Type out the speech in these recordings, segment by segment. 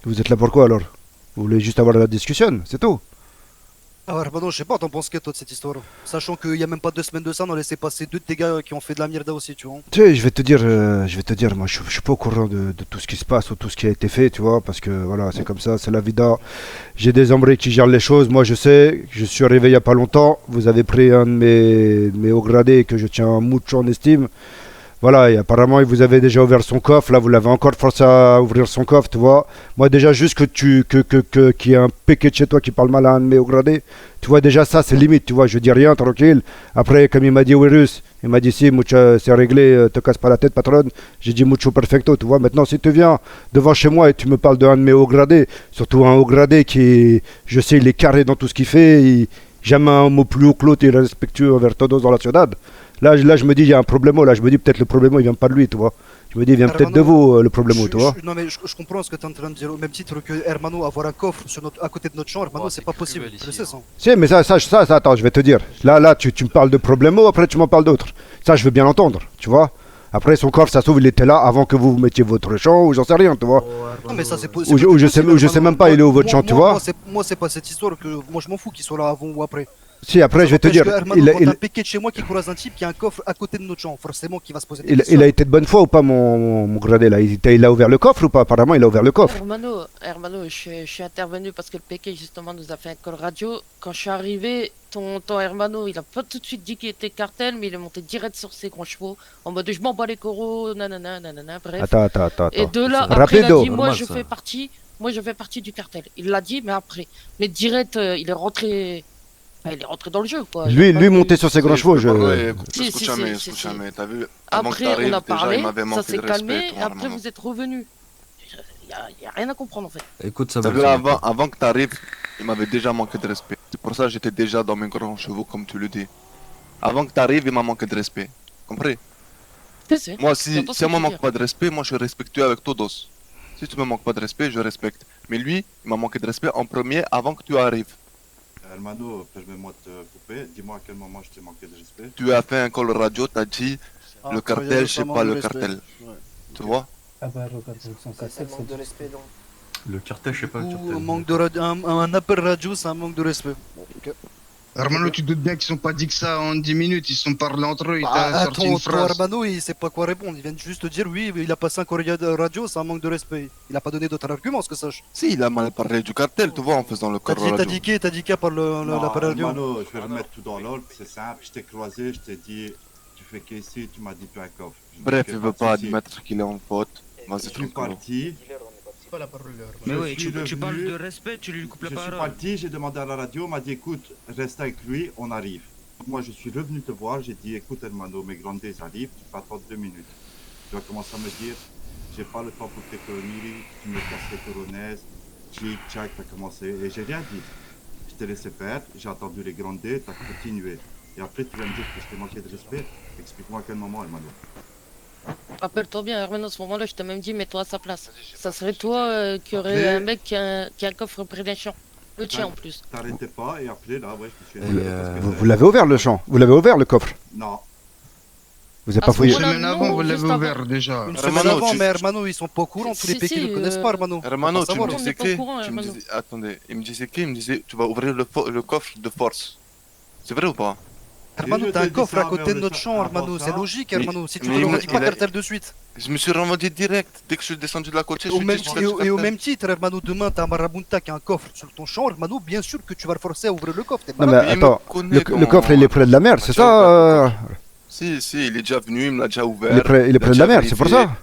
Vous êtes là pour quoi alors? Vous voulez juste avoir la discussion, c'est tout. Ah ouais, bah non, je sais pas, t'en penses quoi toi de cette histoire? Sachant qu'il y a même pas 2 semaines de ça, on a laissé passer deux de tes gars qui ont fait de la mierda aussi, tu vois. Tu sais, je vais te dire, moi je suis pas au courant de tout ce qui se passe ou tout ce qui a été fait, tu vois, parce que voilà, c'est comme ça, c'est la vida. J'ai des embris qui gèrent les choses, moi je sais, je suis arrivé il y a pas longtemps, vous avez pris un de mes hauts gradés que je tiens mucho en estime. Voilà, et apparemment, il vous avait déjà ouvert son coffre. Là, vous l'avez encore forcé à ouvrir son coffre, tu vois. Moi, déjà, juste qu'il y ait un péquet de chez toi qui parle mal à un de mes hauts gradés, tu vois, déjà, ça, c'est limite, tu vois. Je dis rien, tranquille. Après, comme il m'a dit, Wirus, il m'a dit, si, mucho, c'est réglé, te casse pas la tête, patronne. J'ai dit, mucho perfecto, tu vois. Maintenant, si tu viens devant chez moi et tu me parles d'un de mes hauts gradés, surtout un haut gradé qui, je sais, il est carré dans tout ce qu'il fait, jamais un mot plus haut que l'autre, il est respectueux envers todos dans la ciudad. Là, je me dis, il y a un problème. Là, je me dis, peut-être le problème, il vient pas de lui, tu vois. Je me dis, il vient peut-être de Hermano, vous, le problème, tu vois. non mais je comprends ce que tu es en train de dire. Au même titre que Hermano, avoir un coffre à côté de notre champ, Hermano, Oh, c'est c'est pas possible. cruel Je le ici, sais, hein. ça. Si, mais ça, attends, je vais te dire. Là, tu me parles de problème, après, tu m'en parles d'autres. Ça, je veux bien l'entendre, tu vois. Après, son corps, ça se trouve, il était là avant que vous mettiez votre champ, ou j'en sais rien, tu vois. Oh, Non mais ça, Hermano, c'est Ou plus je possible, sais même Hermano. pas, il est où votre champ, tu vois. Moi, c'est pas cette histoire que. Moi, je m'en fous qu'il soit là avant ou après. Si, après, Ça je vais te n'empêche dire, que Hermano, quand t'as un piquet de chez moi qui croise un type qui a un coffre à côté de notre champ, forcément qu'il va se poser des il a questions. été de bonne foi ou pas, mon gradé, là? Il a ouvert le coffre ou pas? Apparemment, il a ouvert le coffre. Hermano, je suis intervenu parce que le PK justement nous a fait un call radio. Quand je suis arrivé, ton Hermano, il a pas tout de suite dit qu'il était cartel, mais il est monté direct sur ses grands chevaux en mode je m'en bats les coraux, nanana, nanana, bref. Et Attends. de là, C'est après, il a Rapido. dit normal, ça. moi je fais partie du cartel. Il l'a dit, mais après. Mais direct, il est rentré dans le jeu, quoi. Il a pas Lui monté de... sur ses grands Sì, chevaux, puoi je. parlare, Si, si, si, si, si. scusami, t'as vu, avant que Après, on t'arrives, a déjà, il parlé, m'avait ça manqué s'est de respect, calmé, ton et après hermano. vous êtes revenu. Y a rien à comprendre en fait. Écoute, T'as Samuel, vu, ça va pas. avant que t'arrives, il m'avait déjà manqué de respect. C'est pour ça que j'étais déjà dans mes grands chevaux, comme tu le dis. Avant que t'arrives, il m'a manqué de respect. Compris? C'est, Moi, j'entends ce si que on me tu veux manque dire. pas de respect, moi, je suis respectueux avec todos. Si tu me manques pas de respect, je respecte. Mais lui, il m'a manqué de respect en premier avant que tu arrives. Hermano, permets-moi de te couper. Dis-moi à quel moment je t'ai manqué de respect. Tu as fait un call radio, t'as dit le cartel, je sais pas le cartel. Tu vois? Ah bah regarde, son cassette, manque de respect donc. Le cartel, je sais pas, le Ou cartel. un manque de un appel radio, c'est un manque de respect. Bon, ok. Hermano, tu te doutes bien qu'ils sont pas dit que ça en 10 minutes, ils se sont parlé entre eux, ils Ah, t'ont sorti une ton phrase. Hermano, il sait pas quoi répondre. Il vient juste te dire oui, il a passé un courrier de radio, c'est un manque de respect. Il a pas donné d'autres arguments, ce que sache. Si, il a mal parlé du cartel, tu vois, en faisant le call radio. T'as dit quoi par Non, l'appel radio? Hermano, je vais remettre tout dans l'ordre, c'est simple. Je t'ai croisé, je t'ai dit, tu fais qu'ici, tu m'as dit tu as un coffre. Je dis, Bref, ok, il veut de pas souci. admettre qu'il est en faute. Je Vas-y, suis tranquille. parti. Mais Je oui, suis tu parles revenu, de respect, tu lui coupes la Je suis parole. parti, j'ai demandé à la radio, on m'a dit écoute, reste avec lui, on arrive. Moi, je suis revenu te voir, j'ai dit écoute, Hermano, mes grandes arrivent, tu peux attendre 2 minutes. Tu vas commencer à me dire j'ai pas le temps pour tes conneries, tu me casses les coronaises, tchic, tchac, t'as commencé. Et j'ai rien dit. Je t'ai laissé faire, j'ai attendu les grandes D, t'as continué. Et après, tu vas me dire que je t'ai manqué de respect. Explique-moi à quel moment, Hermano. Rappelle-toi bien, Hermano, à ce moment-là, je t'ai même dit, mets-toi à sa place. Ça serait toi qui aurait Après- un mec qui a un coffre près d'un champ. Le tien en plus. T'arrêtais pas, et après, là, ouais, je me Et suis énervé parce que Vous l'avez ouvert le champ? Vous l'avez ouvert le coffre? Non. Vous avez À pas ce fouillé? Une moment-là, semaine non, avant, vous juste l'avez avant. ouvert déjà. Une Hermano, semaine avant, tu- mais Hermano, ils sont pas au courant, tous les Si, péqués si, ne connaissent pas, Hermano. Hermano, Faut tu savoir. me on disais n'est pas au que. courant, Tu me Hermano. disais, attendez, il me disait que, il me disait tu vas ouvrir le coffre de force. C'est vrai ou pas? Hermano, je t'as te un dis coffre ça, à côté mais de on notre est champ, pas Hermano. C'est avant. logique, Mais- Hermano. Si tu mais veux, il on m'a- dit pas il a- cartel de suite. Je me suis renvoyé direct. Dès que je suis descendu de la côte, je Au suis même, dit, et au même titre, Hermano, demain, t'as un marabunta qui a un coffre sur ton champ, Hermano, bien sûr que tu vas le forcer à ouvrir le coffre. T'es Non, mais malade. Mais il me attends, connaît le comment- coffre, il est près de la mer, c'est Déjà ouvert le ça? coffre. Si, il est déjà venu, il me l'a déjà ouvert. Il est près a de la déjà mer, c'est pour vérifié. ça?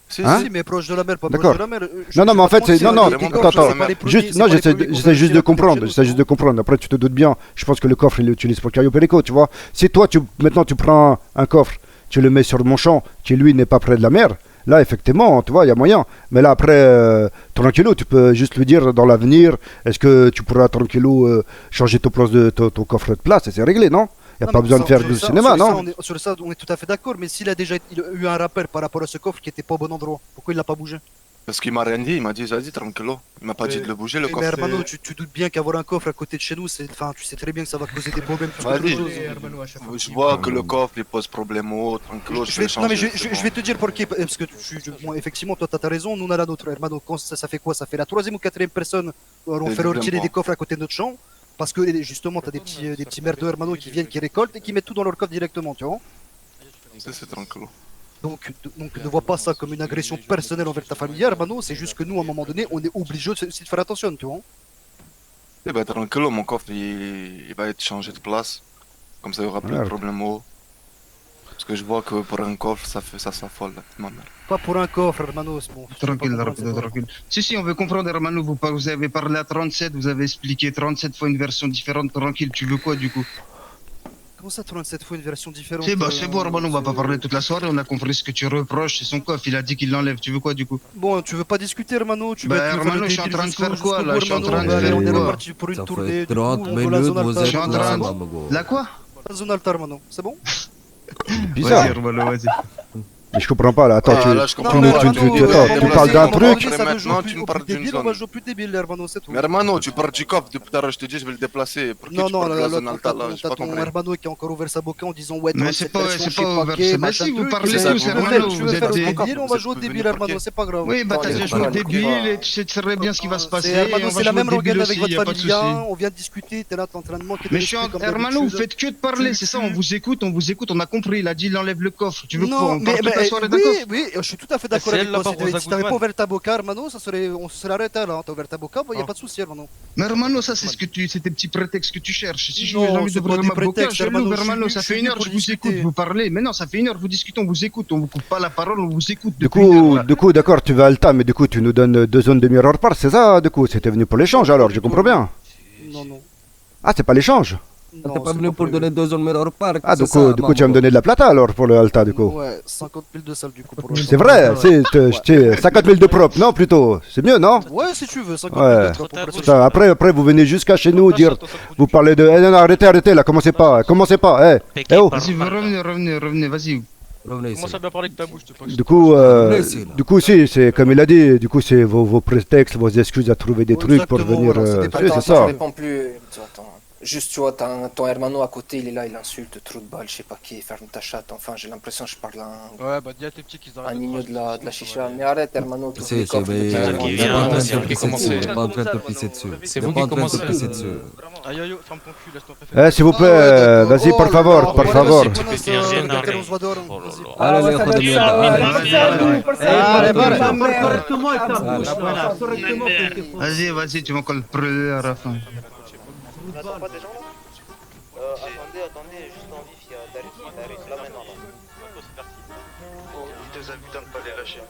Si, Hein? si. Si, mais proche de la mer, pas proche D'accord. de la mer. Non, mais en fait, c'est. Non, non, vraiment attends, proche de la attends. mer. Juste, non, j'essaie juste de comprendre. J'essaie juste de comprendre. Après, tu te doutes bien. Je pense que le coffre, il l'utilise pour Cario Perico, tu vois. Si toi, maintenant, tu prends un coffre, tu le mets sur mon champ, qui lui n'est pas près de la mer, là, effectivement, tu vois, il y a moyen. Mais là, après, tranquillou, tu peux juste lui dire dans l'avenir, est-ce que tu pourras tranquillou changer ton coffre de place et c'est réglé, non? Il n'y a pas besoin de faire du cinéma, non? Sur ça, on est tout à fait d'accord, mais s'il a déjà eu un rappel par rapport à ce coffre qui était pas au bon endroit, pourquoi il l'a pas bougé? Parce qu'il m'a rien dit, il m'a dit, vas-y, tranquillo. Il m'a pas dit de le bouger, le Mais coffre. Hermano, tu doutes bien qu'avoir un coffre à côté de chez nous, enfin, tu sais très bien que ça va causer des problèmes plus qu'autre Vas-y. chose. Je vois que le coffre, il pose problème au haut, tranquillo, je vais Non mais changer. je vais te dire pourquoi, parce que bon, effectivement toi t'as raison, nous on a la nôtre, Hermano, ça fait quoi? Ça fait la troisième ou quatrième personne on fait retirer Exactement. des coffres à côté de notre champ, parce que justement t'as des petits merdeux Hermano qui viennent, qui récoltent et qui mettent tout dans leur coffre directement, tu vois. C'est tranquillo. Donc ne vois pas ça comme une agression personnelle envers ta famille, Hermano, c'est juste que nous à un moment donné on est obligé aussi de faire attention, tu vois. Eh ben, tranquillo, mon coffre, il va être changé de place. Comme ça, il y aura plus de Merde. problème au haut. Parce que je vois que pour un coffre, ça s'affole, ma mère. Pas pour un coffre, Hermano, c'est bon. Tranquille, tranquille. Si, on veut comprendre, Hermano, vous avez parlé à 37, vous avez expliqué 37 fois une version différente, tranquille, tu veux quoi du coup? Comment ça 37 fois une version différente? C'est bon, Hermano, on va pas parler toute la soirée, on a compris ce que tu reproches, c'est son coffre, il a dit qu'il l'enlève, tu veux quoi du coup? Bon, tu veux pas discuter, Hermano? Tu Bah, vas Hermano, je suis en train de faire quoi, là? Je suis en train de Allez, faire on est quoi? reparti pour une Ça tournée. fait du coup, 30 on va à la minutes, zone vous altar. Je suis en êtes train là, de- Mamago. La quoi? La zone altar, Hermano, c'est bon? Bizarre. Hermano, vas-y. Mais je comprends pas là. Attends, Ah, là, je comprends tu- pas. tu- tu- attends, tu parles d'un truc. Maintenant, tu me parles d'une On va zone. jouer plus débile, Hermano, c'est tout. Mais Hermano, tu parles du coffre depuis tout à l'heure, je te dis, je vais le déplacer. Pour qui Non, tu non, parles de la zone là, alta, là, j'ai t'as pas ton compris. Hermano qui a encore ouvert sa boca en disant ouais, Mais 37 c'est pas versions, je sais ouvert, pas c'est quel, bah machin si, vous truc. parlez C'est ça, tous, vous- Hermano, Tu vous veux faire êtes le des... débile, on va vous jouer au êtes débile, venu Hermano, c'est pas grave. Oui, bah t'as déjà joué au Attendez, débile et tu sais très bien ce qui va se passer. Hermano, on va c'est la jouer même au débile rengaine avec aussi, votre y a pas de famille, souci. hein. On vient de discuter, t'es là, t'es en train de manquer de Mais je suis respect en... comme Hermano, vous d'habitude. faites que de parler, c'est ça, on vous écoute, on a compris, il a dit il enlève le coffre. Tu veux quoi, Non, on parle toute la soirée d'un oui, coffre? oui, je suis tout à fait d'accord C'est avec elle, toi. là-bas, Si t'avais pas ouvert ta boca, Hermano, on se serait arrêté là. T'as ouvert ta boca, y a Ah. pas de souci, Hermano. Mais Hermano, ça c'est ce que tu, c'est tes petits prétextes que tu cherches. Si je Non, veux jamais c'est d'ouvrir pas des ma boca, prétextes, je l'ouvre, Hermano, Hermano, je ça suis fait venu une heure, pour je vous discuter. écoute, vous parlez. Mais non, ça fait une heure, vous discutez, on vous écoute, on vous coupe pas la parole, on vous écoute Du depuis une heure, là. coup, d'accord, tu vas à Alta, mais du coup, tu nous donnes 2 zones de miroir par, c'est ça? Du coup, c'était venu pour l'échange alors, je comprends bien. Non, non. Ah, c'est pas l'échange? T'es pas venu pour donner 2 zones Mirror Park. Ah, c'est du coup, ça, tu vas me Mamago. donner de la plata alors pour le Alta, du coup. Ouais, 50 000 de salles du coup pour C'est vrai, c'est 50 000 de propre, non plutôt? C'est mieux, non? Ouais, si tu veux, 50 Ouais. 000 de propre, pour Putain, après, vous venez jusqu'à chez nous dire, vous parlez de, non, non, arrêtez, là, commencez pas, oh. Vas-y, revenez, vas-y. Revenez ici. Commence à bien parler avec ta bouche, t'es pas Du coup, si, c'est comme il a dit, du coup, c'est vos prétextes, vos excuses à trouver des trucs pour Exactement, venir. voilà, c'était pas- Si, Attends, c'est attends, ça. réponds plus. Attends. Juste, tu vois, ton hermano à côté, il est là, il insulte, trou de balle, je sais pas qui, ferme ta chatte. Enfin, j'ai l'impression que je parle à Ouais, bah dis à tes petits qu'ils arrêtent. un nigno de la chicha. Mais arrête, hermano, tout Si, si, mais T'es t'es pas en train de viens, te pisser commencez. dessus. T'es pas en train de te pisser dessus. C'est T'es vous pas qui en train de te commencez. pisser dessus. Aïe aïe, ferme ton cul, laisse-moi faire. S'il vous plaît, vas-y, por favor, por favor. Allez, hijo de mierda. Vas-y, tu vas encore le brûler à la fin. Attendez, juste en vif, il y a Daris, là maintenant. Il te a vu dans le palais lâché.